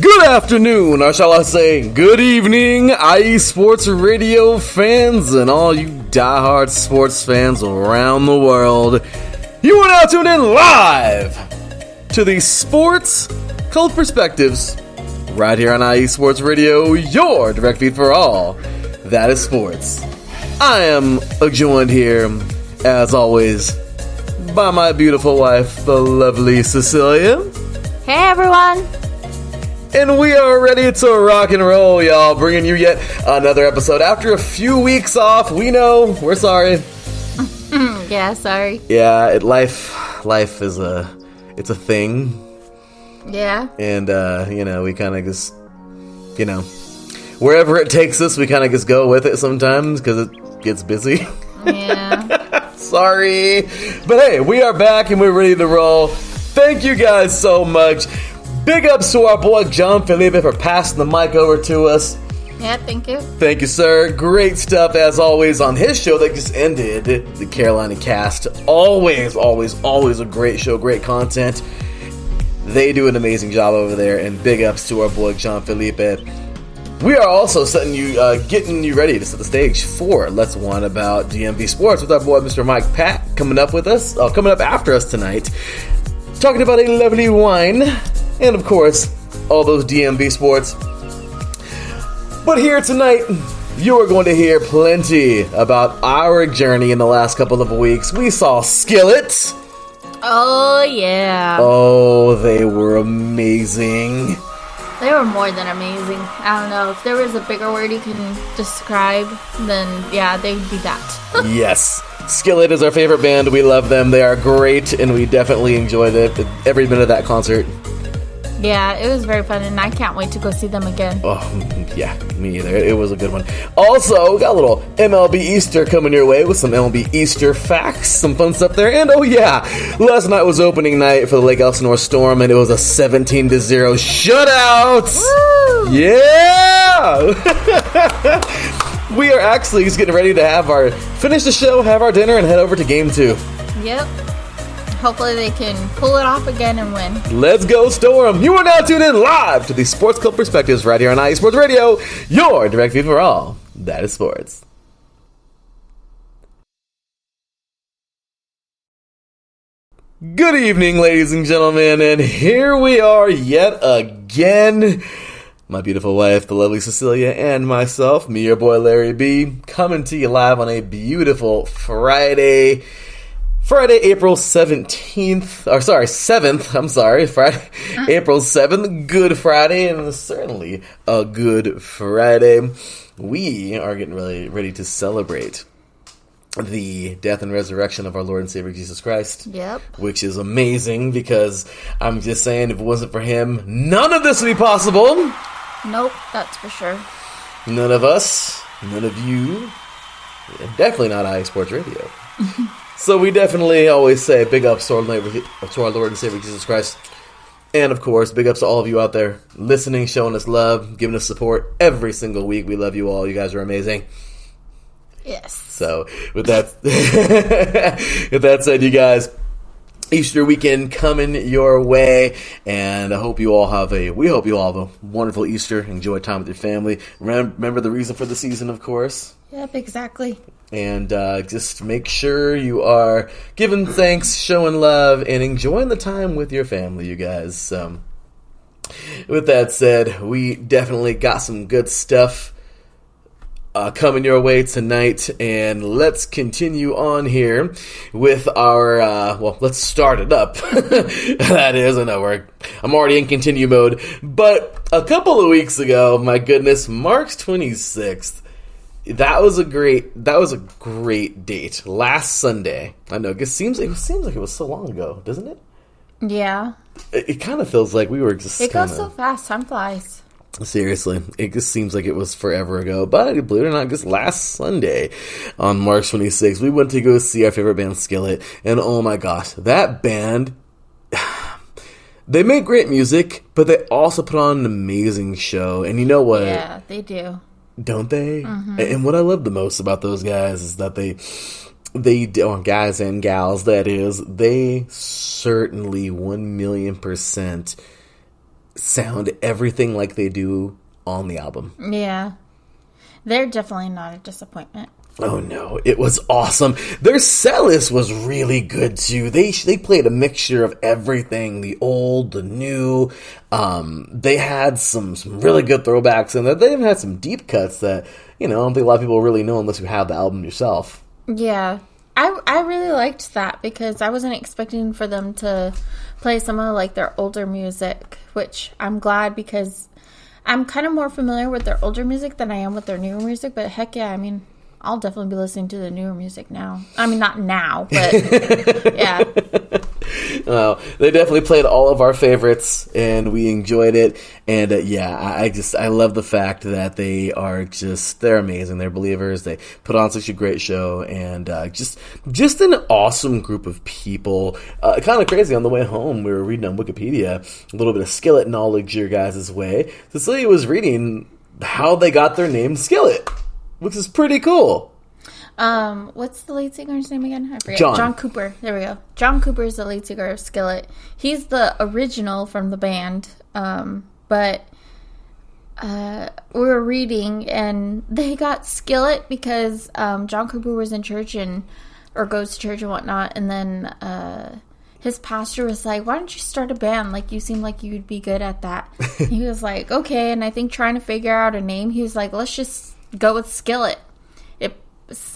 Good afternoon, or shall I say, good evening, IE Sports Radio fans and all you diehard sports fans around the world. You are now tuned in live to the Sports Cult Perspectives right here on IE Sports Radio, your direct feed for all that is sports. I am joined here, as always, by my beautiful wife, the lovely Cecilia. Hey everyone! And we are ready to rock and roll, y'all, bringing you yet another episode. After a few weeks off, we know, we're sorry. Yeah, sorry. Yeah, life is it's a thing. Yeah. And, we kind of just, wherever it takes us, we kind of just go with it sometimes because it gets busy. Yeah. Sorry. But hey, we are back and we're ready to roll. Thank you guys so much. Big ups to our boy John Felipe for passing the mic over to us. Yeah, thank you. Thank you, sir. Great stuff, as always, on his show that just ended, the Carolina Cast. Always a great show, great content. They do an amazing job over there, and big ups to our boy John Felipe. We are also getting you ready to set the stage for Let's One About DMV Sports with our boy Mr. Mike Pat coming up after us tonight, talking about a lovely wine. And, of course, all those DMV sports. But here tonight, you are going to hear plenty about our journey in the last couple of weeks. We saw Skillet. Oh, yeah. Oh, they were amazing. They were more than amazing. I don't know. If there was a bigger word you can describe, then, yeah, they would be that. Yes. Skillet is our favorite band. We love them. They are great, and we definitely enjoyed every minute of that concert. Yeah, it was very fun, and I can't wait to go see them again. Oh, yeah, me either. It was a good one. Also, we got a little MLB Easter coming your way with some MLB Easter facts, some fun stuff there. And, oh yeah, last night was opening night for the Lake Elsinore Storm, and it was a 17-0 shutout! Woo! Yeah! We are actually just getting ready to finish the show, have our dinner, and head over to Game 2. Yep. Hopefully they can pull it off again and win. Let's go Storm! You are now tuned in live to the Sports Cult Perspectives right here on IE Sports Radio, your direct feed for all that is sports. Good evening, ladies and gentlemen, and here we are yet again. My beautiful wife, the lovely Cecilia, and myself, me, your boy Larry B, coming to you live on a beautiful Friday, April 7th, April 7th, Good Friday, and certainly a Good Friday. We are getting really ready to celebrate the death and resurrection of our Lord and Savior Jesus Christ. Yep. Which is amazing, because I'm just saying, if it wasn't for him, none of this would be possible. Nope, that's for sure. None of us, none of you, definitely not IE Sports Radio. So we definitely always say big ups to our Lord and Savior Jesus Christ. And of course, big ups to all of you out there listening, showing us love, giving us support every single week. We love you all. You guys are amazing. Yes. So with that, said, you guys, Easter weekend coming your way, and we hope you all have a wonderful Easter. Enjoy time with your family. Remember the reason for the season, of course. Yep, exactly. And just make sure you are giving thanks, showing love, and enjoying the time with your family, you guys. So, with that said, we definitely got some good stuff coming your way tonight, and let's continue on here with our, let's start it up. That is, I know I'm already in continue mode, but a couple of weeks ago, my goodness, March 26th, That was a great date. Last Sunday. I know, it seems like it was so long ago, doesn't it? Yeah. It kind of feels like we were just It goes so fast. Time flies. Seriously. It just seems like it was forever ago. But believe it or not, just last Sunday on March 26th, we went to go see our favorite band, Skillet. And oh my gosh, that band, they make great music, but they also put on an amazing show. And you know what? Yeah, they do. Don't they? Mm-hmm. And what I love the most about those guys is that they guys and gals, that is, they certainly 1,000,000% sound everything like they do on the album. Yeah. They're definitely not a disappointment. Oh no, it was awesome. Their set list was really good too. They played a mixture of everything, the old, the new. They had some really good throwbacks, and they even had some deep cuts that, I don't think a lot of people really know unless you have the album yourself. Yeah. I really liked that because I wasn't expecting for them to play some of like their older music, which I'm glad because I'm kind of more familiar with their older music than I am with their newer music, but heck yeah, I mean, I'll definitely be listening to the newer music now. I mean, not now, but yeah. Well, they definitely played all of our favorites, and we enjoyed it. And I love the fact that they're amazing. They're believers. They put on such a great show, and just an awesome group of people. Kind of crazy on the way home. We were reading on Wikipedia a little bit of Skillet knowledge your guys' way. Cecilia was reading how they got their name Skillet, which is pretty cool. What's the lead singer's name again? I forget. John. John Cooper. There we go. John Cooper is the lead singer of Skillet. He's the original from the band. But we were reading, and they got Skillet because John Cooper was in church or goes to church and whatnot, and then his pastor was like, "Why don't you start a band? Like, you seem like you'd be good at that." He was like, "Okay," and I think trying to figure out a name, he was like, "Let's just go with Skillet."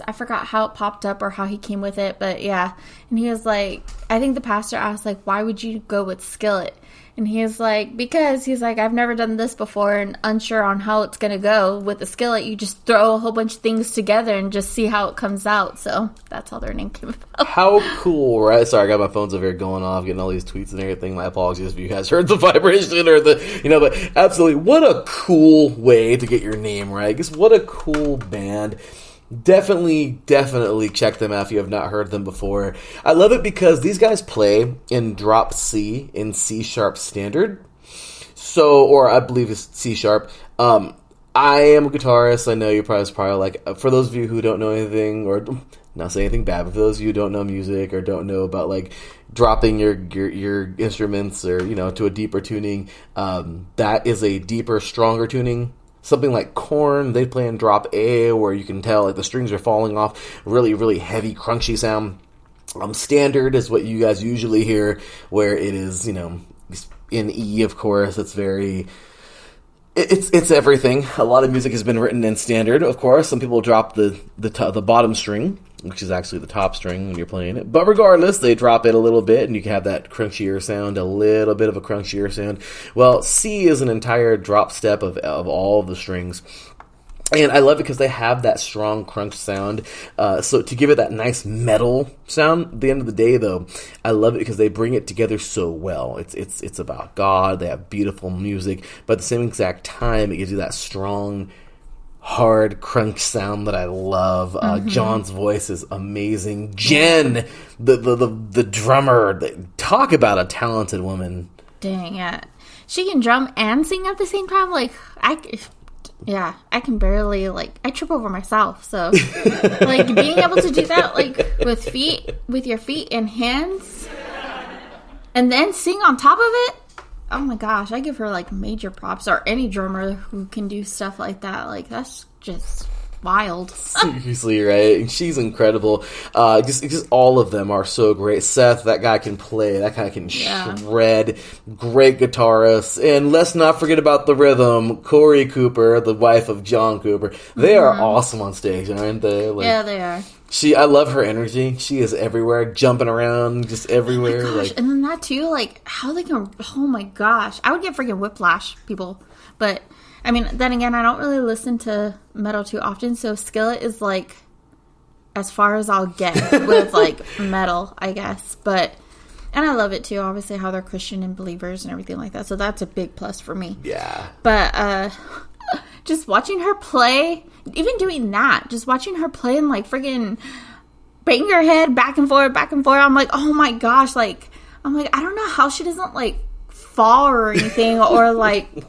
I forgot how it popped up or how he came with it, but yeah. And he was like, I think the pastor asked, like, "Why would you go with Skillet?" And he was like, because he's like, "I've never done this before and unsure on how it's going to go. With a skillet, you just throw a whole bunch of things together and just see how it comes out." So that's how their name came about. How cool, right? Sorry, I got my phones over here going off, getting all these tweets and everything. My apologies if you guys heard the vibration or but absolutely, what a cool way to get your name, right? Just what a cool band. Definitely check them out if you have not heard them before. I love it because these guys play in drop C in C sharp standard. So, or I believe it's C sharp. I am a guitarist. I know you're probably like, for those of you who don't know anything, or not saying anything bad, but for those of you who don't know music or don't know about like dropping your instruments or, to a deeper tuning, that is a deeper, stronger tuning. Something like Korn, they play in drop A, where you can tell like the strings are falling off. Really, really heavy, crunchy sound. Standard is what you guys usually hear, where it is, in E, of course. It's very... It's everything. A lot of music has been written in standard, of course. Some people drop the bottom string, which is actually the top string when you're playing it. But regardless, they drop it a little bit, and you can have that crunchier sound, a little bit of a crunchier sound. Well, C is an entire drop step of all of the strings. And I love it because they have that strong crunch sound. So to give it that nice metal sound, at the end of the day, though, I love it because they bring it together so well. It's about God. They have beautiful music, but at the same exact time, it gives you that strong, hard crunch sound that I love. John's voice is amazing. Jen, the drummer, talk about a talented woman. Dang it. She can drum and sing at the same time. Like, I can barely, I trip over myself. So, being able to do that, with your feet and hands, and then sing on top of it, oh my gosh, I give her, major props. Or any drummer who can do stuff like that. That's just wild. Seriously, right? And she's incredible. Just all of them are so great. Seth, that guy can play. That guy can shred. Great guitarist. And let's not forget about the rhythm. Corey Cooper, the wife of John Cooper. They are awesome on stage, aren't they? Yeah, they are. I love her energy. She is everywhere, jumping around, just everywhere. Oh my gosh. And then that too, how they can, oh my gosh. I would get freaking whiplash, people. But I mean, then again, I don't really listen to metal too often, so Skillet is, as far as I'll get with, metal, I guess. And I love it, too, obviously, how they're Christian and believers and everything like that, so that's a big plus for me. Yeah. But, just watching her play, even doing that, just watching her play and, friggin' bang her head back and forth, I'm like, oh my gosh, I don't know how she doesn't, fall or anything or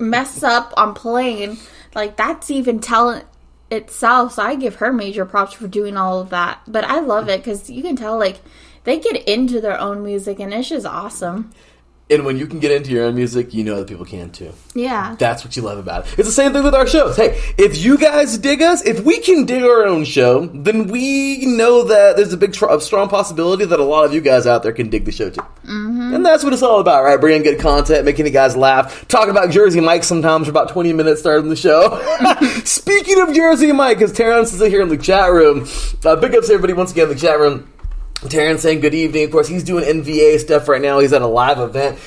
mess up on playing. That's even talent itself, so I give her major props for doing all of that. But I love it because you can tell they get into their own music and it's just awesome. And when you can get into your own music, you know that people can too. Yeah. That's what you love about it. It's the same thing with our shows. Hey, if you guys dig us, if we can dig our own show, then we know that there's a strong possibility that a lot of you guys out there can dig the show too. Mm-hmm. And that's what it's all about, right? Bringing good content, making you guys laugh, talking about Jersey Mike sometimes for about 20 minutes starting the show. Speaking of Jersey Mike, because Terrence is here in the chat room. Big ups to everybody once again in the chat room. Terrence saying good evening. Of course, he's doing NVA stuff right now. He's at a live event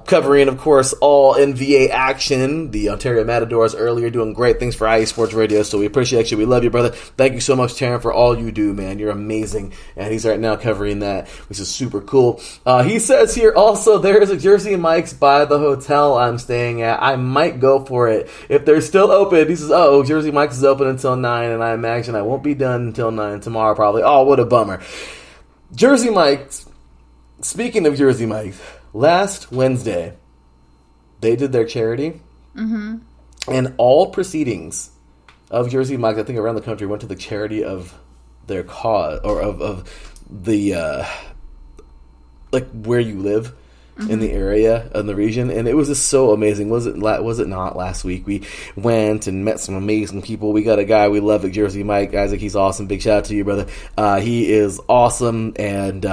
covering, of course, all NVA action. The Ontario Matadors earlier doing great things for IE Sports Radio, so we appreciate you. We love you, brother. Thank you so much, Terrence, for all you do, man. You're amazing. And he's right now covering that, which is super cool. He says here also, there is a Jersey Mike's by the hotel I'm staying at. I might go for it if they're still open. He says, oh, Jersey Mike's is open until 9, and I imagine I won't be done until 9 tomorrow probably. Oh, what a bummer. Jersey Mike's, speaking of Jersey Mike's, last Wednesday, they did their charity, and all proceedings of Jersey Mike's, I think around the country, went to the charity of their cause, or of the, like, where you live in the area, in the region, and it was just so amazing. Was it not last week? We went and met some amazing people. We got a guy we love at Jersey Mike, Isaac. He's awesome. Big shout out to you, brother. He is awesome, and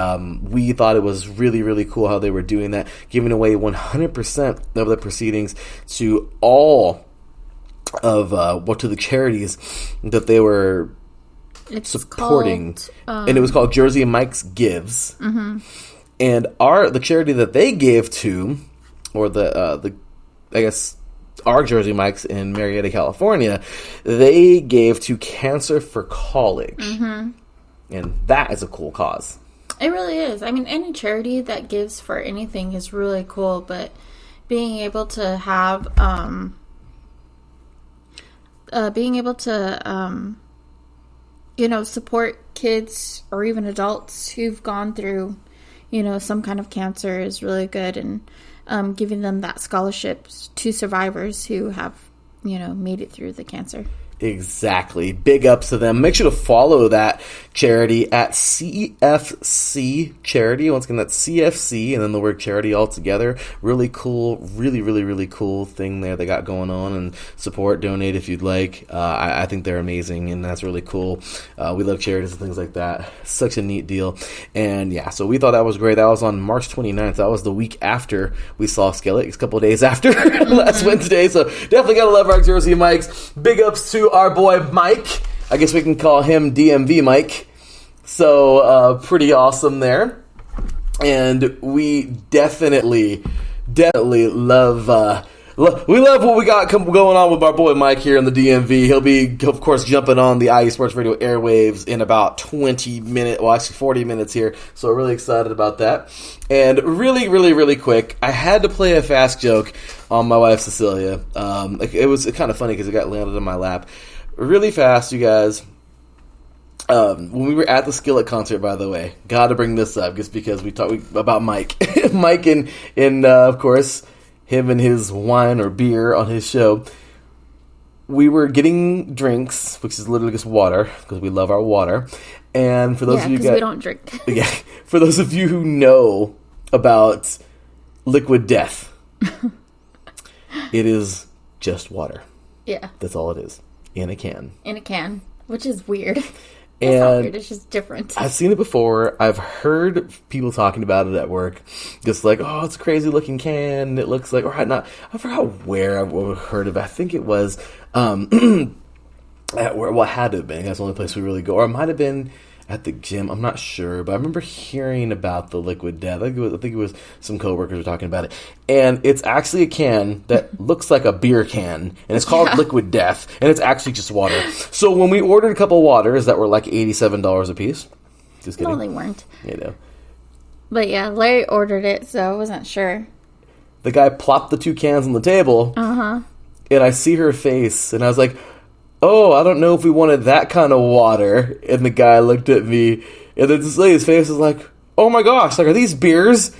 we thought it was really, really cool how they were doing that, giving away 100% of the proceedings to all of to the charities that they were supporting, and it was called Jersey Mike's Gives. And the charity that they gave to, or the I guess our Jersey Mike's in Marietta, California, they gave to Cancer for College, and that is a cool cause. It really is. I mean, any charity that gives for anything is really cool, but being able to have, support kids or even adults who've gone through, some kind of cancer is really good, and giving them that scholarships to survivors who have, made it through the cancer. Exactly. Big ups to them. Make sure to follow that charity at CFC Charity. Once again, that's CFC and then the word charity all together. Really cool, really, really, really cool thing there they got going on. And support, donate if you'd like. I think they're amazing, and that's really cool. We love charities and things like that. Such a neat deal. And yeah, so we thought that was great. That was on March 29th. That was the week after we saw Skillet. It's a couple of days after last Wednesday. So definitely got to love our Jersey Mike's. Big ups to our boy Mike. I guess we can call him DMV Mike. So pretty awesome there. And we definitely love we love what we got going on with our boy Mike here in the DMV. He'll be, of course, jumping on the IE Sports Radio airwaves in about 20 minutes, well, actually 40 minutes here. So we're really excited about that. And really, really, really quick, I had to play a fast joke on my wife, Cecilia. It was kind of funny because it got landed in my lap. Really fast, you guys. When we were at the Skillet concert, by the way, got to bring this up just because we talked about Mike. Mike and of course, him and his wine or beer on his show. We were getting drinks, which is literally just water, because we love our water. And for those of you guys, we don't drink. Yeah, for those of you who know about liquid death, it is just water. Yeah. That's all it is. In a can. In a can, which is weird. And it's not weird, it's just different. I've seen it before. I've heard people talking about it at work. Just like, oh, it's a crazy looking can. It looks like, or not. I forgot where I've heard of it. I think it was at where, well, it had to have been. That's the only place we really go. Or it might have been at the gym. I'm not sure, but I remember hearing about the liquid death. I think it was some coworkers were talking about it. And it's actually a can that looks like a beer can, and it's called Liquid Death, and it's actually just water. So when we ordered a couple of waters that were like $87 a piece, just kidding. No, they weren't. But yeah, Larry ordered it, so I wasn't sure. The guy plopped the two cans on the table, and I see her face, and I was like, oh, I don't know if we wanted that kind of water. And the guy looked at me, and then this lady's face was like, oh my gosh, like, are these beers?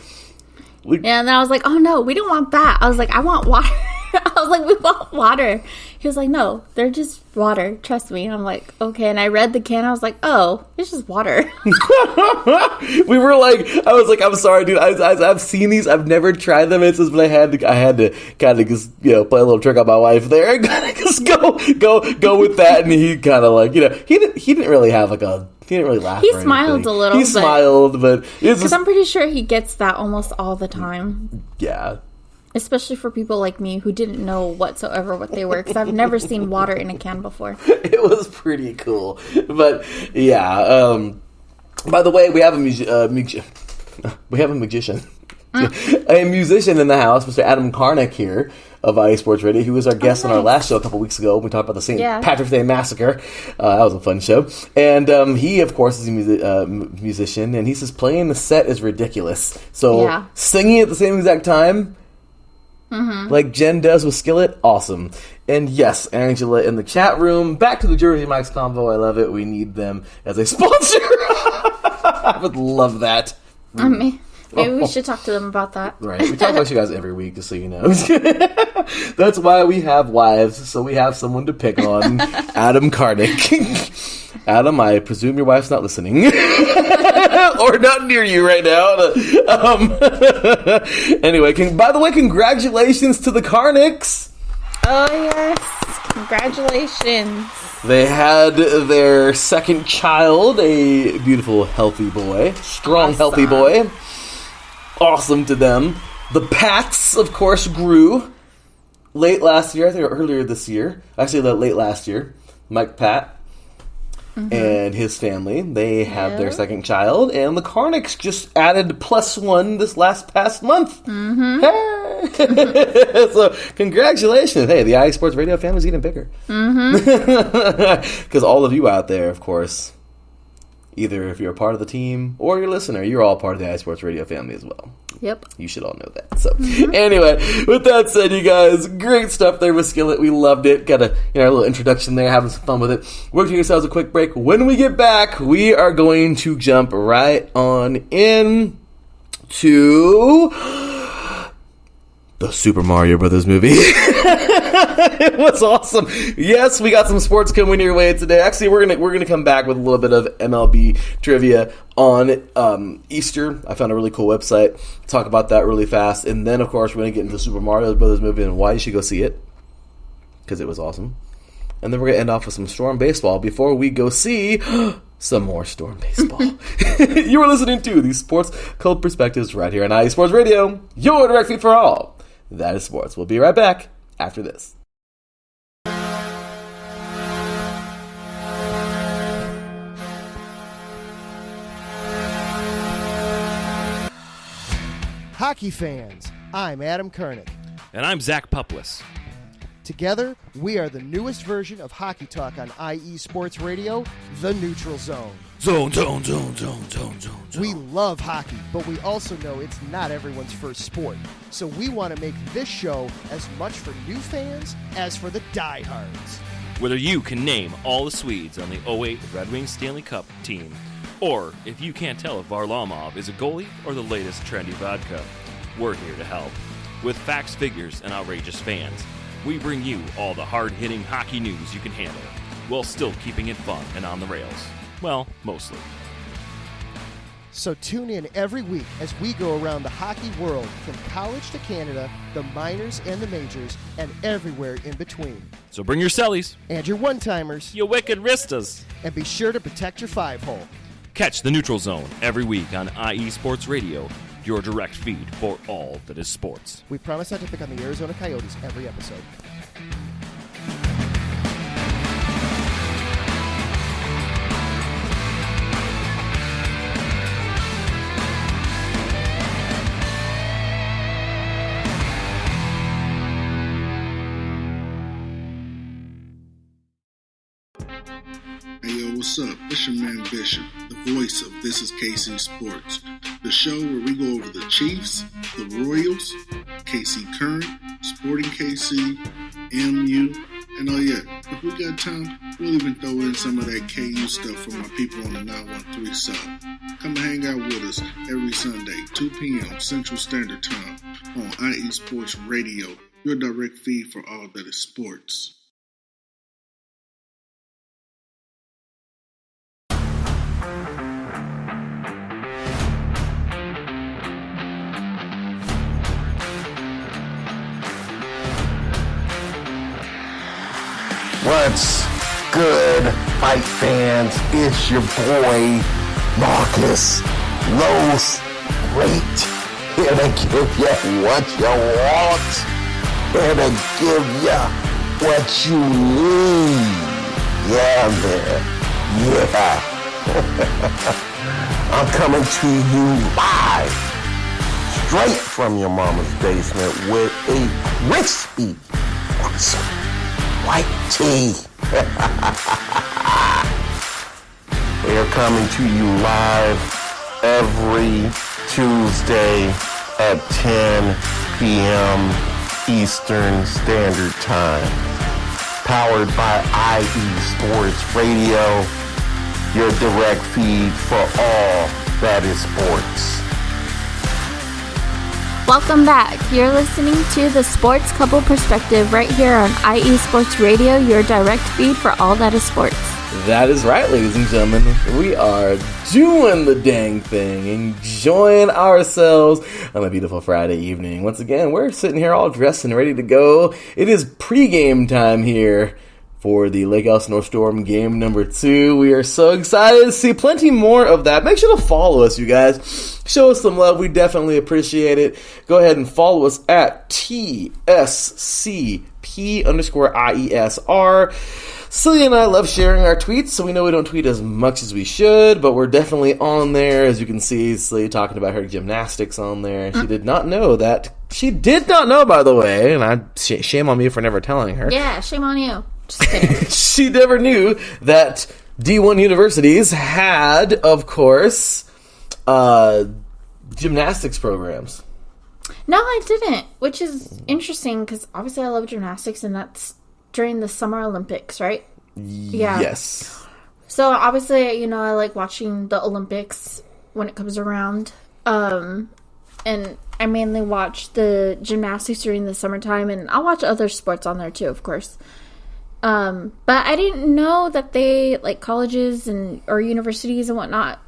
Yeah, and then I was like, oh no, we don't want that. I was like, I want water. I was like, we bought water. He was like, no, they're just water. Trust me. And I'm like, okay. And I read the can. I was like, oh, it's just water. We were like, I was like, I'm sorry, dude. I've seen these. I've never tried them. It's just, but I had to kind of just, play a little trick on my wife there. Just go with that. And he kind of like, he didn't really have like a. He didn't really laugh. He smiled a little. He smiled, but because I'm pretty sure he gets that almost all the time. Yeah. Especially for people like me who didn't know whatsoever what they were, because I've never seen water in a can before. It was pretty cool, but yeah. By the way, we have a magician, a musician in the house, Mr. Adam Karnick here of IE Sports Radio. He was our guest on our last show a couple weeks ago. We talked about the St. Patrick's Day Massacre. That was a fun show. And he, of course, is a musician, and he says playing the set is ridiculous. So singing at the same exact time, like Jen does with Skillet, awesome. And yes, Angela in the chat room. Back to the Jersey Mike's convo. I love it. We need them as a sponsor. I would love that. Maybe we should talk to them about that. Right. We talk about you guys every week, just so you know. That's why we have wives, so we have someone to pick on. Adam Karnick. Adam, I presume your wife's not listening. Or not near you right now. Anyway, by the way, congratulations to the Karnicks. Oh, yes. Congratulations. They had their second child, a beautiful, healthy boy. Strong, healthy boy. Awesome to them. The Pats, of course, grew late last year. I think earlier this year. Actually, late last year. Mike Pat and his family. They have their second child. And the Karnicks just added +1 this past month. Hey! So, congratulations. Hey, the IE Sports Radio family's getting bigger. Because all of you out there, of course, either if you're a part of the team or you're a listener, you're all part of the IE Sports Radio family as well. Yep. You should all know that. So, anyway, with that said, you guys, great stuff there with Skillet. We loved it. Got a little introduction there, having some fun with it. We're taking ourselves a quick break. When we get back, we are going to jump right on in to the Super Mario Brothers movie. It was awesome. Yes, we got some sports coming your way today. Actually, we're gonna come back with a little bit of MLB trivia on Easter. I found a really cool website. Talk about that really fast, and then of course we're gonna get into the Super Mario Brothers movie and why you should go see it, because it was awesome. And then we're gonna end off with some Storm baseball before we go see some more Storm baseball. You are listening to the Sports Cult Perspectives right here on IE Sports Radio, your direct feed for all that is sports. We'll be right back after this. Hockey fans, I'm Adam Kernick. And I'm Zach Puplis. Together, we are the newest version of Hockey Talk on IE Sports Radio, The Neutral Zone. Zone. We love hockey, but we also know it's not everyone's first sport. So we want to make this show as much for new fans as for the diehards. Whether you can name all the Swedes on the 08 Red Wings Stanley Cup team, or if you can't tell if Varlamov is a goalie or the latest trendy vodka, we're here to help. With facts, figures, and outrageous fans, we bring you all the hard-hitting hockey news you can handle, while still keeping it fun and on the rails. Well, mostly. So tune in every week as we go around the hockey world, from college to Canada, the minors and the majors, and everywhere in between. So bring your cellies. And your one-timers. You wicked wristas. And be sure to protect your five-hole. Catch the Neutral Zone every week on IE Sports Radio, your direct feed for all that is sports. We promise not to pick on the Arizona Coyotes every episode. What's up? It's your man Bishop, the voice of This Is KC Sports, the show where we go over the Chiefs, the Royals, KC Current, Sporting KC, MU, and oh yeah, if we got time, we'll even throw in some of that KU stuff for my people on the 913 South. Come and hang out with us every Sunday, 2 p.m. Central Standard Time on IE Sports Radio, your direct feed for all that is sports. What's good, fight fans? It's your boy, Marcus Los Great, here to give you what you want, here to give you what you need. Yeah, man. Yeah. I'm coming to you live, straight from your mama's basement with a crispy, awesome white tea. We are coming to you live every Tuesday at 10 p.m. Eastern Standard Time. Powered by IE Sports Radio, your direct feed for all that is sports. Welcome back. You're listening to the Sports Couple Perspective right here on IE Sports Radio, your direct feed for all that is sports. That is right, ladies and gentlemen. We are doing the dang thing, enjoying ourselves on a beautiful Friday evening. Once again, we're sitting here all dressed and ready to go. It is pregame time here for the Lake Elsinore Storm game number 2. We are so excited to see plenty more of that. Make sure to follow us, you guys. Show us some love. We definitely appreciate it. Go ahead and follow us at TSCP_IESR. Celia and I love sharing our tweets, so we know we don't tweet as much as we should, but we're definitely on there. As you can see, Celia talking about her gymnastics on there. She did not know that. She did not know, by the way, and shame on me for never telling her. Yeah, shame on you. Just kidding. She never knew that D1 universities had, of course, gymnastics programs. No, I didn't, which is interesting because obviously I love gymnastics, and that's during the Summer Olympics, right? Yeah. Yes. So obviously, I like watching the Olympics when it comes around. And I mainly watch the gymnastics during the summertime, and I'll watch other sports on there too, of course. But I didn't know that they, like, colleges or universities and whatnot,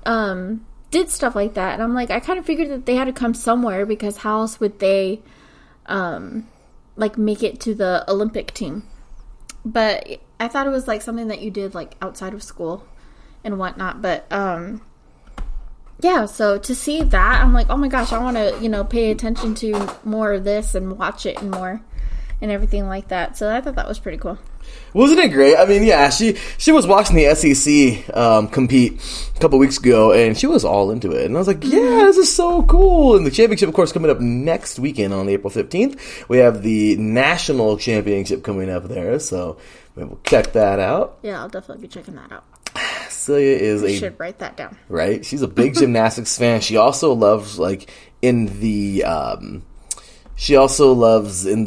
did stuff like that. And I'm like, I kind of figured that they had to come somewhere, because how else would they, make it to the Olympic team? But I thought it was, like, something that you did, like, outside of school and whatnot. But, yeah, so to see that, I'm like, oh my gosh, I want to, pay attention to more of this and watch it and more and everything like that. So I thought that was pretty cool. Wasn't it great? I mean, yeah, she was watching the SEC compete a couple weeks ago, and she was all into it. And I was like, yeah, this is so cool. And the championship, of course, coming up next weekend on April 15th. We have the national championship coming up there, so we'll check that out. Yeah, I'll definitely be checking that out. Celia is I should write that down. Right? She's a big gymnastics fan. She also loves, in the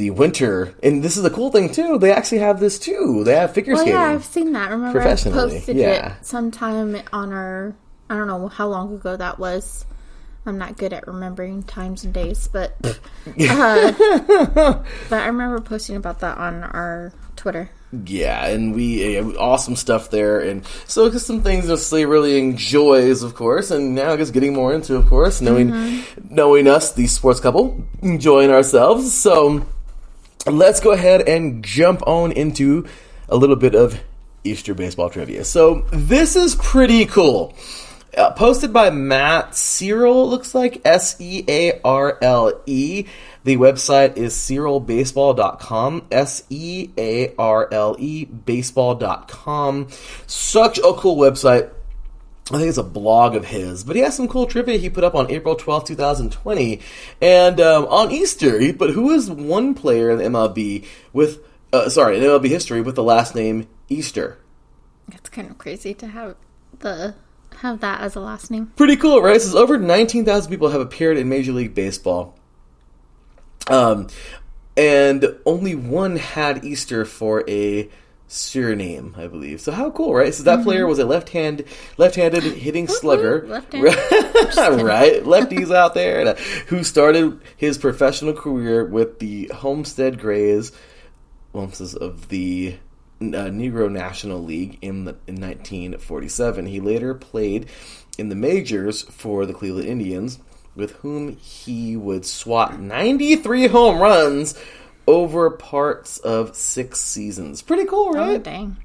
winter, and this is a cool thing too. They actually have this too. They have figure skating. Yeah, I've seen that. Remember, I posted it sometime on our. I don't know how long ago that was. I'm not good at remembering times and days, but I remember posting about that on our Twitter. Yeah, and we awesome stuff there, and so just some things that Celia really enjoys, of course, and now I guess getting more into, of course, knowing us, the sports couple, enjoying ourselves. So let's go ahead and jump on into a little bit of Easter baseball trivia. So this is pretty cool. Posted by Matt Searle, looks like, Searle. The website is SearleBaseball.com, Searle baseball.com. Such a cool website. I think it's a blog of his, but he has some cool trivia he put up on April 12th, 2020. And on Easter, he put, who is one player in the MLB in MLB history with the last name Easter? It's kind of crazy to have that as a last name. Pretty cool, right? It says over 19,000 people have appeared in Major League Baseball. And only one had Easter for a Suriname, I believe. So how cool, right? So that player was a left-handed hitting slugger. Left-handed. Right? Lefties out there who started his professional career with the Homestead Grays of the Negro National League in 1947. He later played in the majors for the Cleveland Indians, with whom he would swat 93 home runs over parts of 6 seasons. Pretty cool, right? Oh, dang.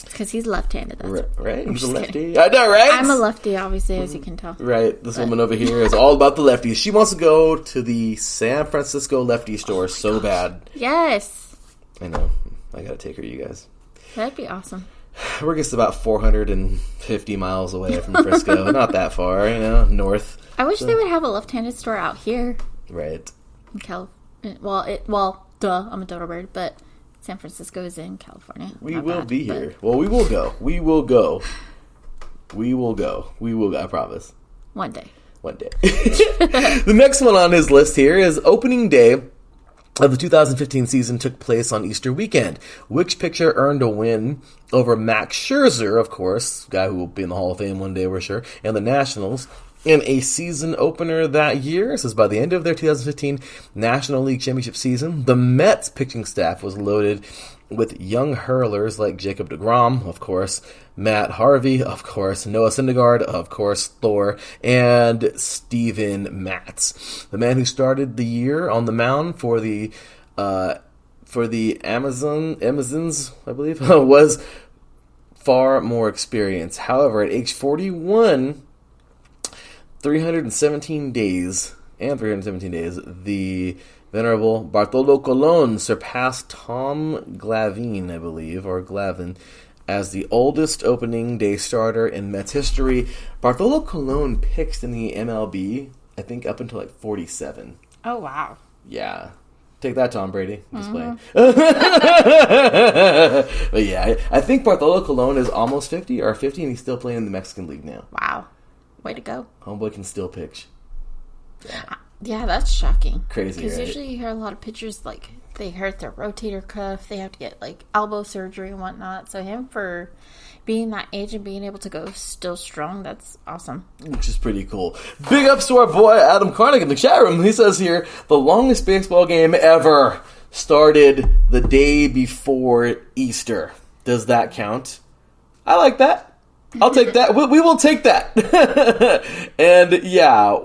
Because he's left-handed. That's right? He's a lefty. Kidding. I know, right? I'm a lefty, obviously, as you can tell. Right. This woman over here is all about the lefties. She wants to go to the San Francisco lefty store so bad. Yes. I know. I gotta take her, you guys. That'd be awesome. We're just about 450 miles away from Frisco. Not that far, north. I wish they would have a left-handed store out here. Right. In California. Duh, I'm a dodo bird, but San Francisco is in California. We will be here. Well, we will go. We will go. I promise. One day. The next one on his list here is opening day of the 2015 season took place on Easter weekend. Which pitcher earned a win over Max Scherzer, of course, guy who will be in the Hall of Fame one day, we're sure, and the Nationals, in a season opener that year? This is by the end of their 2015 National League Championship season. The Mets pitching staff was loaded with young hurlers like Jacob deGrom, of course, Matt Harvey, of course, Noah Syndergaard, of course, Thor, and Steven Matz. The man who started the year on the mound for the Amazons, I believe, was far more experienced. However, at age 41, 317 days, the venerable Bartolo Colon surpassed Tom Glavine, I believe, or Glavin, as the oldest opening day starter in Mets history. Bartolo Colon pitched in the MLB, I think, up until like 47. Oh, wow. Yeah. Take that, Tom Brady. I'm just playing. But yeah, I think Bartolo Colon is almost 50 or 50, and he's still playing in the Mexican League now. Wow. Way to go. Homeboy can still pitch. Yeah, that's shocking. Crazy, because right? usually you hear a lot of pitchers, like, they hurt their rotator cuff, they have to get, like, elbow surgery and whatnot. So him, for being that age and being able to go still strong, that's awesome. Which is pretty cool. Big ups to our boy Adam Karnick in the chat room. He says here, the longest baseball game ever started the day before Easter. Does that count? I like that. I'll take that. We will take that. And yeah,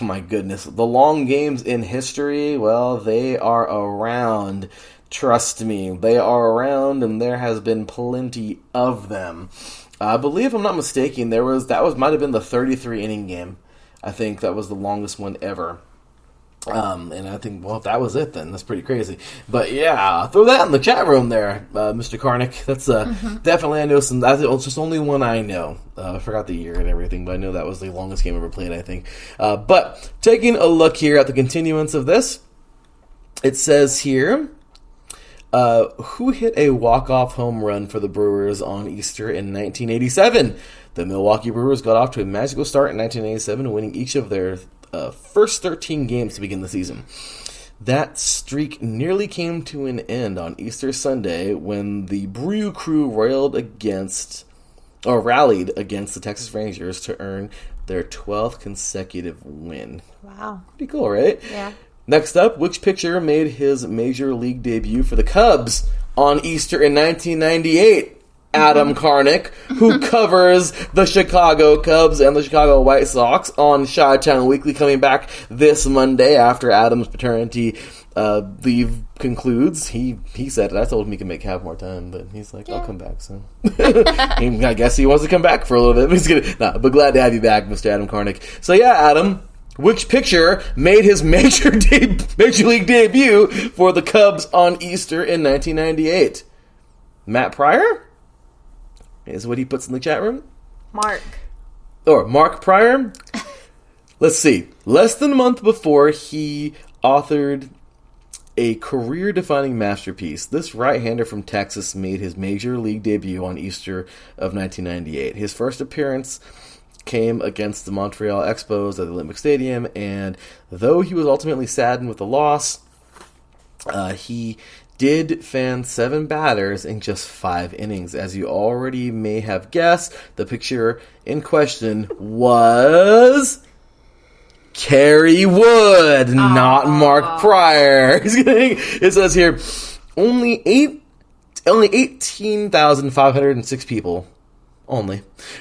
my goodness, the long games in history, well, they are around. Trust me, they are around, and there has been plenty of them. I believe, if I'm not mistaken, might have been the 33 inning game. I think that was the longest one ever. And I think, well, if that was it, then that's pretty crazy. But yeah, throw that in the chat room there, Mr. Karnick. That's definitely, I know some. That's just only one I know. I forgot the year and everything, but I know that was the longest game ever played, I think. But taking a look here at the continuance of this, it says here, who hit a walk-off home run for the Brewers on Easter in 1987? The Milwaukee Brewers got off to a magical start in 1987, winning each of their first 13 games to begin the season. That streak nearly came to an end on Easter Sunday when the Brew Crew rallied against the Texas Rangers to earn their 12th consecutive win. Wow. Pretty cool, right? Yeah. Next up, which pitcher made his major league debut for the Cubs on Easter in 1998? Adam Karnick, who covers the Chicago Cubs and the Chicago White Sox on Chi-Town Weekly, coming back this Monday after Adam's paternity leave concludes. He said it. I told him he can have more time, but he's like, I'll come back soon. I guess he wants to come back for a little bit. But glad to have you back, Mr. Adam Karnick. So yeah, Adam, which pitcher made his major league debut for the Cubs on Easter in 1998? Matt Pryor? Is what he puts in the chat room. Mark Pryor. Let's see. Less than a month before he authored a career-defining masterpiece, this right-hander from Texas made his major league debut on Easter of 1998. His first appearance came against the Montreal Expos at the Olympic Stadium, and though he was ultimately saddened with the loss, he did fan 7 batters in just 5 innings. As you already may have guessed, the pitcher in question was Kerry Wood, not Mark Pryor. It says here, only 18,506 people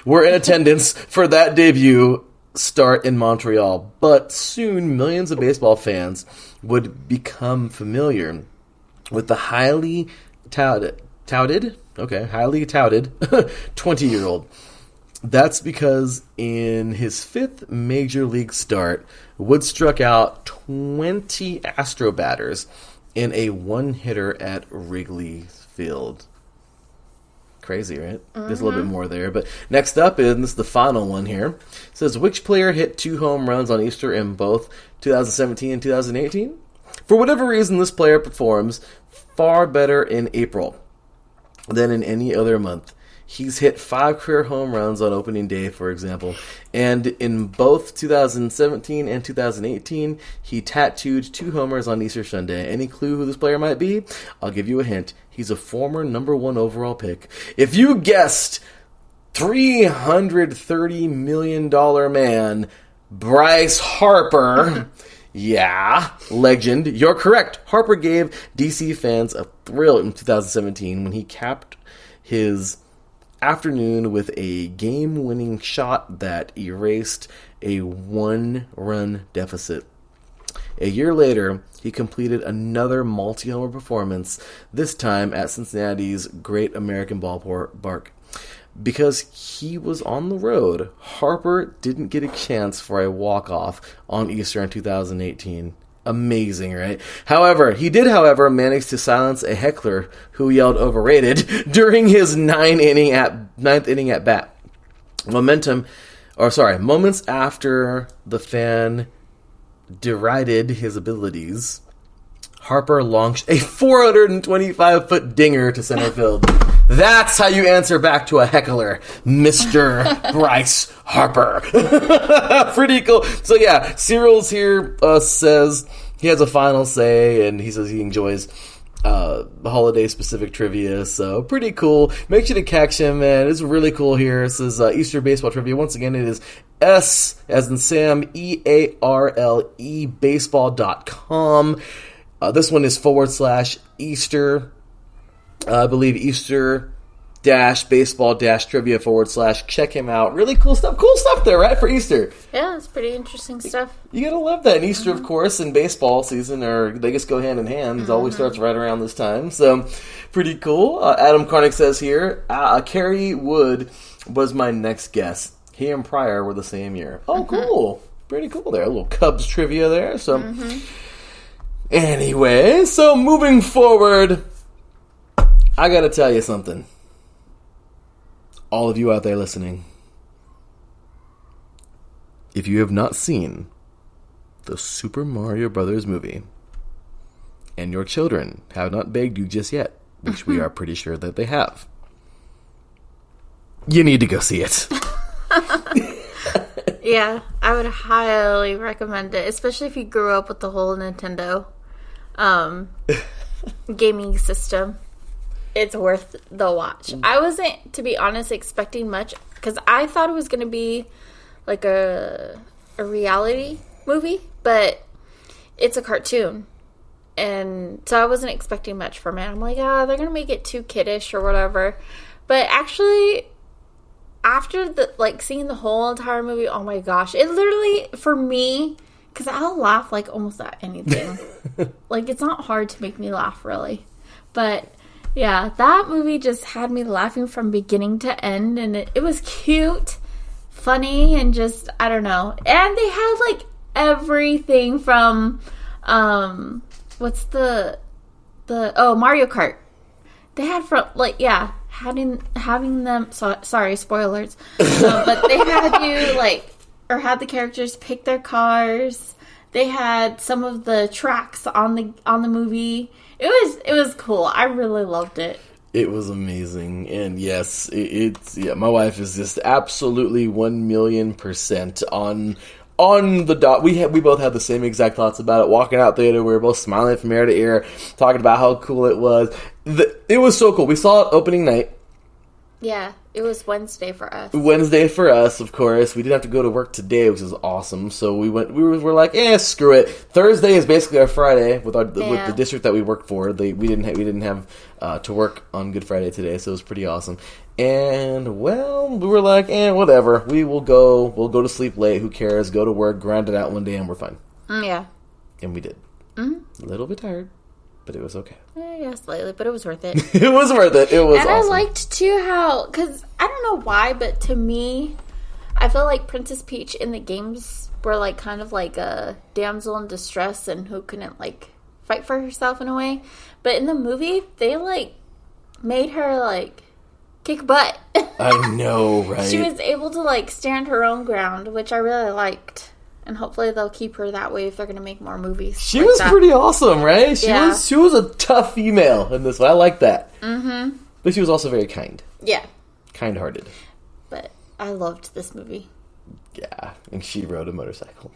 were in attendance for that debut start in Montreal, but soon millions of baseball fans would become familiar with the highly touted 20-year-old. That's because in his 5th major league start, Wood struck out 20 Astro batters in a 1-hitter at Wrigley Field. Crazy, right? There's a little bit more there. But next up, and this is the final one here, it says, which player hit 2 home runs on Easter in both 2017 and 2018? For whatever reason, this player performs far better in April than in any other month. He's hit 5 career home runs on opening day, for example. And in both 2017 and 2018, he tattooed 2 homers on Easter Sunday. Any clue who this player might be? I'll give you a hint. He's a former number 1 overall pick. If you guessed $330 million man, Bryce Harper... Yeah, legend. You're correct. Harper gave DC fans a thrill in 2017 when he capped his afternoon with a game-winning shot that erased a 1-run deficit. A year later, he completed another multi-homer performance, this time at Cincinnati's Great American Ballpark. Because he was on the road, Harper didn't get a chance for a walk-off on Easter in 2018. Amazing, right? He did manage to silence a heckler who yelled overrated during his ninth inning at bat. Moments after the fan derided his abilities, Harper launched a 425-foot dinger to center field. That's how you answer back to a heckler, Mr. Bryce Harper. Pretty cool. So yeah, Cyril's here says he has a final say, and he says he enjoys holiday-specific trivia, so pretty cool. Make sure to catch him, man. It's really cool here. This is Easter baseball trivia. Once again, it is S as in Sam, EARLE, baseball.com. This one is /Easter. I believe Easter-baseball-trivia / check him out. Really cool stuff. Cool stuff there, right, for Easter? Yeah, it's pretty interesting stuff. You gotta love that. And Easter, of course, and baseball season, they just go hand in hand. It always starts right around this time. So, pretty cool. Adam Karnick says here, Kerry Wood was my next guess. He and Pryor were the same year. Oh, cool. Pretty cool there. A little Cubs trivia there. So, anyway, so moving forward, I gotta tell you something. All of you out there listening, if you have not seen the Super Mario Brothers movie, and your children have not begged you just yet, which we are pretty sure that they have, you need to go see it. Yeah, I would highly recommend it, especially if you grew up with the whole Nintendo gaming system. It's worth the watch. I wasn't, to be honest, expecting much, because I thought it was going to be like a reality movie, but it's a cartoon. And so I wasn't expecting much from it. I'm like, they're going to make it too kiddish or whatever. But actually, after seeing the whole entire movie, oh my gosh, it literally, for me, because I'll laugh like almost at anything. Like, it's not hard to make me laugh, really. But yeah, that movie just had me laughing from beginning to end, and it was cute, funny, and just, I don't know. And they had, like, everything from, Mario Kart. They had from, like, yeah, having them, sorry, spoilers, but they had you, like, or had the characters pick their cars. They had some of the tracks on the movie. It was cool. I really loved it. It was amazing. And yes, my wife is just absolutely 1,000,000% on the dot. We both had the same exact thoughts about it. Walking out theater, we were both smiling from ear to ear, talking about how cool it was. It was so cool. We saw it opening night. Yeah, it was Wednesday for us. Wednesday for us, of course. We didn't have to go to work today, which is awesome. So we went. We were like, screw it. Thursday is basically our Friday with with the district that we worked for. We didn't have to work on Good Friday today, so it was pretty awesome. And well, we were like, whatever. We'll go to sleep late. Who cares? Go to work, grind it out one day, and we're fine. Yeah. And we did. Mm-hmm. A little bit tired, but it was okay. Yeah, slightly, but it was worth it. It was worth it. It was awesome. And I liked, too, how... Because, I don't know why, but to me, I feel like Princess Peach in the games were, like, kind of like a damsel in distress and who couldn't, like, fight for herself in a way. But in the movie, they, like, made her, like, kick butt. I know, right? She was able to, like, stand her own ground, which I really liked. And hopefully they'll keep her that way if they're going to make more movies. She was pretty awesome, right? She was a tough female in this one. I like that. Mm-hmm. But she was also very kind. Yeah. Kind-hearted. But I loved this movie. Yeah. And she rode a motorcycle.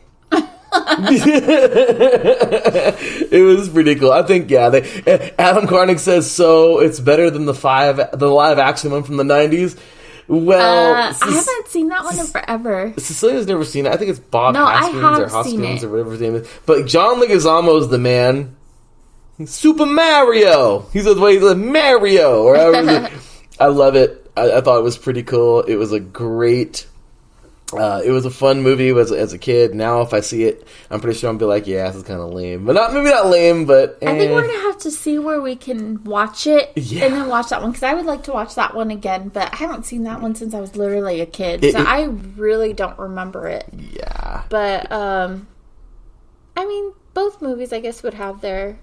It was pretty cool. I think, Adam Karnick says, so it's better than the live action one from the 90s. Well, I haven't seen that one in forever. Cecilia's never seen it. I think it's Bob Hoskins or whatever his name is. But John Leguizamo's the man. Super Mario. He's like Mario. Or I love it. I thought it was pretty cool. It was a great. It was a fun movie as a kid. Now, if I see it, I'm pretty sure I'll be like, this is kind of lame. But maybe not lame, but... I think we're going to have to see where we can watch it and then watch that one. Because I would like to watch that one again, but I haven't seen that one since I was literally a kid. So I really don't remember it. Yeah. But, I mean, both movies, I guess, would have their,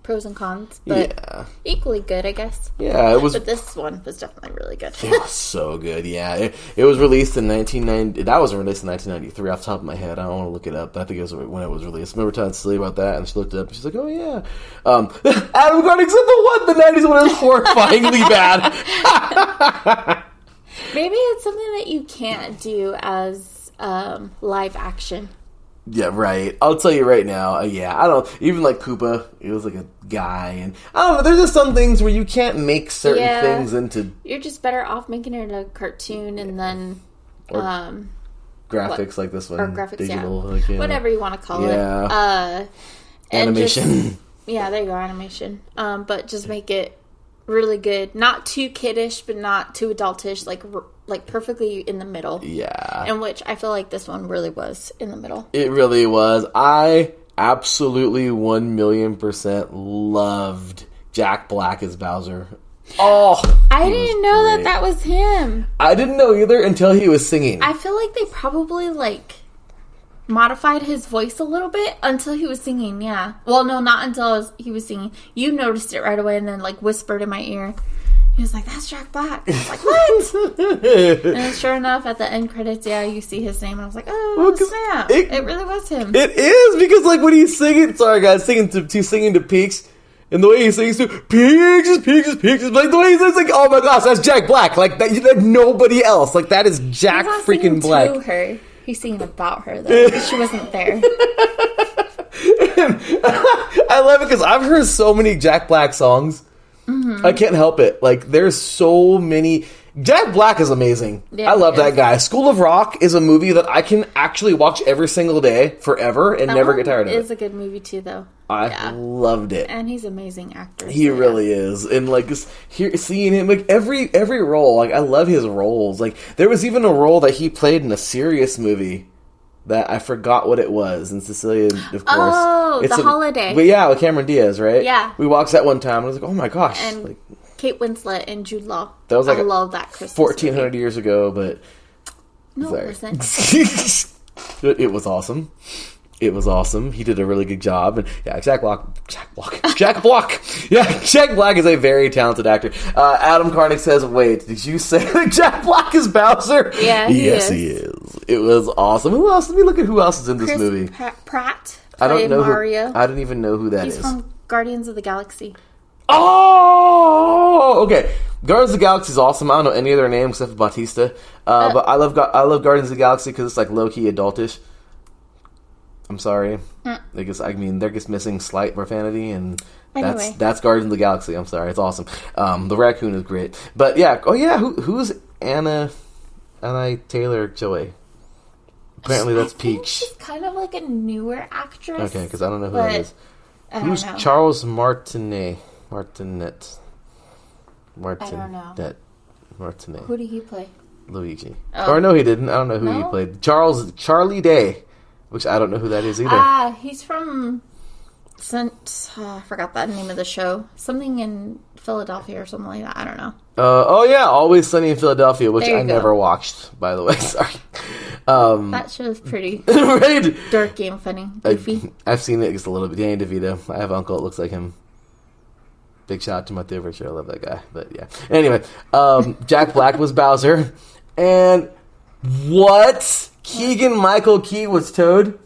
pros and cons, but equally good, I guess. Yeah, it was. But this one was definitely really good. It was so good. Yeah, it was released in 1990. That was released in 1993. Off the top of my head, I don't want to look it up. But I think it was when it was released. I remember telling Cecilia about that, and she looked it up, and she's like, "Oh yeah." Adam Karnick said the 90s one is horrifyingly bad. Maybe it's something that you can't do as live action. Yeah, right. I'll tell you right now. I don't even like Koopa. It was like a guy, and I don't know. There's just some things where you can't make certain things into. You're just better off making it a cartoon and then, graphics like this one, or graphics, digital, whatever you want to call it. Animation. There you go, animation. But just make it really good, not too kiddish, but not too adultish, like perfectly in the middle. Yeah. In which I feel like this one really was in the middle. It really was. I absolutely 1,000,000% loved Jack Black as Bowser. Oh, I didn't know that was him. I didn't know either until he was singing. I feel like they probably modified his voice a little bit until he was singing, yeah. Well, no, not until he was singing. You noticed it right away and then, whispered in my ear. He was like, that's Jack Black. I was like, what? And then sure enough, at the end credits, you see his name. And I was like, oh, snap. It really was him. It is, because, when he's singing, sorry, guys, he's singing to Peaks. And the way he sings to Peaks, like the way he says, oh my gosh, that's Jack Black. That nobody else. That is Jack freaking Black. To her. He's singing about her, though, because she wasn't there. I love it because I've heard so many Jack Black songs. Mm-hmm. I can't help it. There's so many. Jack Black is amazing. Yeah, I love that guy. School of Rock is a movie that I can actually watch every single day forever and never get tired of it. It is a good movie, too, though. I loved it. And he's an amazing actor. He really is. And seeing him, every role, I love his roles. There was even a role that he played in a serious movie that I forgot what it was. And Cecilia, of course. Oh, The Holiday. But yeah, with Cameron Diaz, right? Yeah. We watched that one time and I was like, oh my gosh. And Kate Winslet and Jude Law. That was I love that Christmas 1,400 movie. years ago, but... No, it wasn't. It was awesome. It was awesome. He did a really good job. And Jack Black. Yeah, Jack Black is a very talented actor. Adam Karnick says, wait, did you say that Jack Black is Bowser? Yeah, he is. It was awesome. Who else? Let me look at who else is in this movie. Pratt I don't know Mario. I don't even know who that is. He's from Guardians of the Galaxy. Oh, okay. Guardians of the Galaxy is awesome. I don't know any of their names except for Bautista. But I love Guardians of the Galaxy because it's like low-key adultish. I'm sorry. They're just missing slight profanity, and that's Guardians of the Galaxy. I'm sorry. It's awesome. The raccoon is great. But yeah. Oh, yeah. Who's Anna Taylor-Joy? Apparently that's Peach. She's kind of like a newer actress. Okay, because I don't know who that is. Who's Charles Martinet? I don't know. Martinet. Who did he play? Luigi. Oh. Or no, he didn't. I don't know who he played. Charlie Day, which I don't know who that is either. He's from... I forgot that name of the show. Something in Philadelphia or something like that. I don't know. Always Sunny in Philadelphia, which I never watched, by the way. Sorry. That show's pretty right? dorky and funny. Goofy. I've seen it just a little bit. Danny DeVito. I have an uncle that looks like him. Big shout out to my favorite show. I love that guy. But yeah. Anyway, Jack Black was Bowser. And what? Keegan-Michael Key was Toad?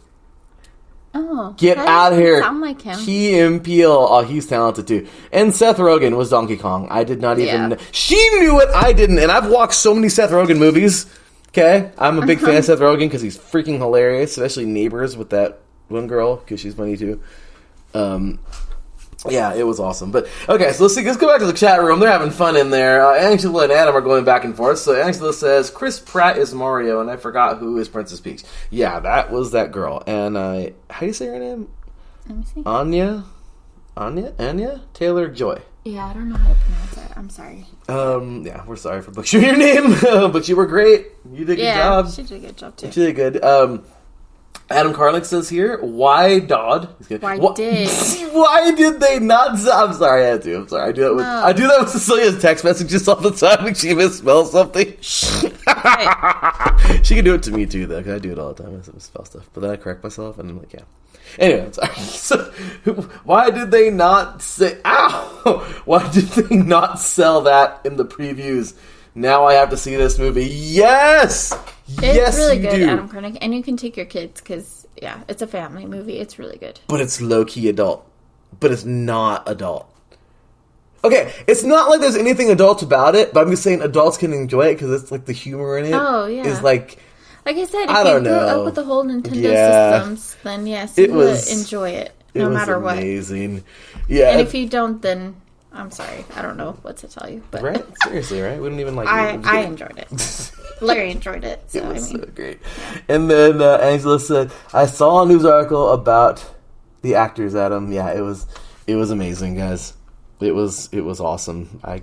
Oh. Get out of here. Sound like him. Key and Peele. Oh, he's talented too. And Seth Rogen was Donkey Kong. I did not even... She knew it. I didn't. And I've watched so many Seth Rogen movies. Okay? I'm a big fan of Seth Rogen because he's freaking hilarious. Especially Neighbors with that one girl because she's funny too. Yeah, it was awesome. But okay, so let's go back to the chat room. They're having fun in there. Angela and Adam are going back and forth. So Angela says Chris Pratt is Mario, and I forgot who is Princess Peach. Yeah, that was that girl. And how do you say her name? Let me see. Anya Taylor-Joy. Yeah, I don't know how to pronounce it. I'm sorry. Yeah, we're sorry for butchering your name, but you were great. You did a good job. She did a good job too. She did good. Adam Carlick says here, why did they not... I'm sorry, I had to. I'm sorry. I do that with Cecilia's text messages all the time when she misspells something. She can do it to me too, though, because I do it all the time. I misspell stuff. But then I correct myself, and I'm like, yeah. Anyway, I'm sorry. So, why did they not say... Ow! Why did they not sell that in the previews? Now I have to see this movie. Yes! It's really good, Adam Carnick. And you can take your kids because, it's a family movie. It's really good. But it's low-key adult. But it's not adult. Okay, it's not like there's anything adult about it, but I'm just saying adults can enjoy it because it's like the humor in it. Oh, yeah. Is like... Like I said, if you grew up with the whole Nintendo systems, then yes, you would enjoy it no matter what. It was amazing. Yeah. And if you don't, then... I'm sorry. I don't know what to tell you. But right? Seriously, right? We don't even like it. I enjoyed it. Larry enjoyed it. So, it was so great. Yeah. And then Angela said, I saw a news article about the actors, Adam. Yeah, it was amazing, guys. It was awesome. I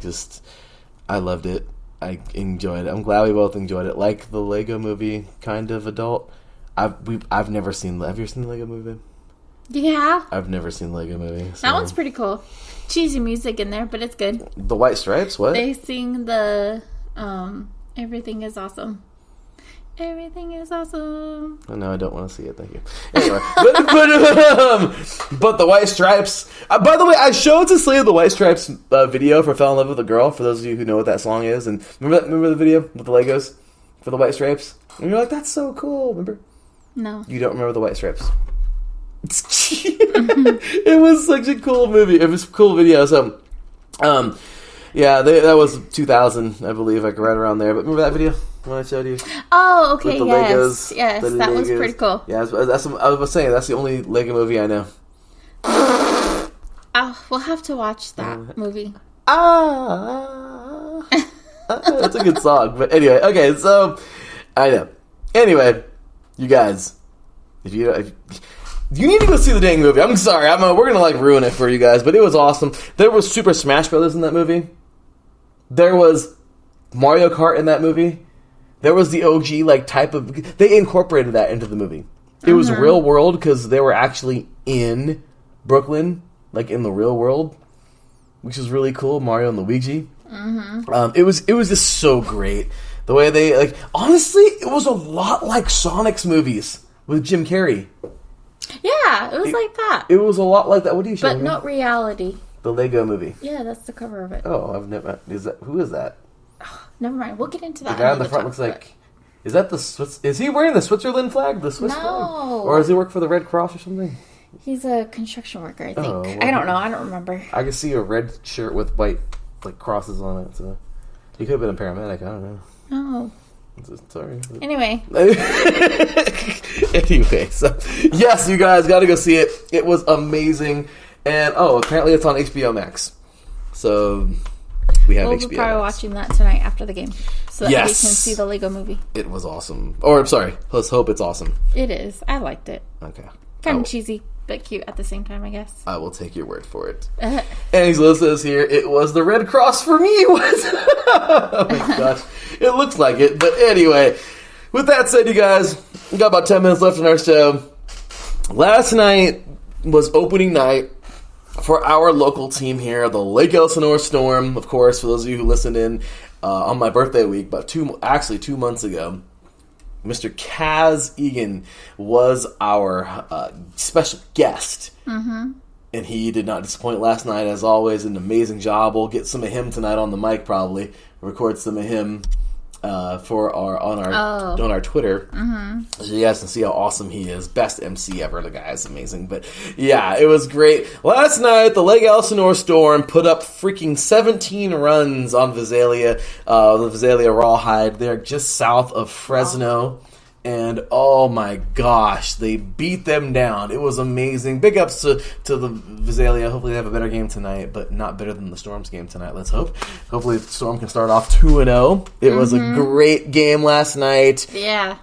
loved it. I enjoyed it. I'm glad we both enjoyed it. Like the Lego movie, kind of adult. I've never seen... Have you ever seen the Lego movie? Yeah. I've never seen the Lego movie. So. That one's pretty cool. Cheesy music in there, but it's good. The White Stripes? What? They sing the Everything is Awesome. Everything is awesome. Oh, no, I don't want to see it. Thank you. Anyway, but the White Stripes. By the way, I showed Cecilia the White Stripes video for "Fell in Love with a Girl." For those of you who know what that song is, and remember the video with the Legos for the White Stripes, and you're like, "That's so cool." Remember? No, you don't remember the White Stripes. It was such a cool movie. It was a cool video. So, yeah, that was 2000, I believe, like right around there. But remember that video when I showed you? Oh, okay, yes, Legos, yes, that was pretty cool. Yeah, I was saying that's the only Lego movie I know. We'll have to watch that movie. That's a good song. But anyway, okay, so I know. Anyway, you guys, if you need to go see the dang movie. I'm sorry. We're going to ruin it for you guys, but it was awesome. There was Super Smash Brothers in that movie. There was Mario Kart in that movie. There was the OG type of... They incorporated that into the movie. It was real world because they were actually in Brooklyn, in the real world, which is really cool. Mario and Luigi. It was just so great. The way they... honestly, it was a lot like Sonic's movies with Jim Carrey. Yeah, it was like that. It was a lot like that. What are you showing me? But not reality. The Lego movie. Yeah, that's the cover of it. Oh, I've never... Who is that? Oh, never mind. We'll get into that. The guy on the front looks like... Is that the Swiss... Is he wearing the Switzerland flag? The Swiss flag? Or does he work for the Red Cross or something? He's a construction worker, I think. Oh, well, I don't know. I don't remember. I can see a red shirt with white crosses on it. So he could have been a paramedic. I don't know. Oh. Sorry. Anyway. Anyway, so yes, you guys got to go see it. It was amazing. And apparently it's on HBO Max. So we have We'll HBO be probably Max. watching that tonight after the game, so that we can Yes. see the Lego movie. It was awesome. Or I'm sorry. Let's hope it's awesome. It is. I liked it. Okay. Kind of cheesy, but cute at the same time, I guess. I will take your word for it. And he's listed us here. It was the Red Cross for me. Oh my gosh. It looks like it. But anyway, with that said, you guys, we got about 10 minutes left in our show. Last night was opening night for our local team here, the Lake Elsinore Storm. Of course, for those of you who listened in on my birthday week, but 2 months ago, Mr. Kaz Egan was our special guest. Mm-hmm. And he did not disappoint last night, as always. An amazing job. We'll get some of him tonight on the mic, probably. Record some of him on our Twitter. Mm-hmm. So you guys can see how awesome he is. Best MC ever. The guy is amazing. But yeah, it was great. Last night, the Lake Elsinore Storm put up freaking 17 runs on Visalia, the Visalia Rawhide. They're just south of Fresno. And oh my gosh, they beat them down. It was amazing. Big ups to the Visalia. Hopefully they have a better game tonight, but not better than the Storm's game tonight. Let's hope. Hopefully the Storm can start off 2-0. It was a great game last night. Yeah.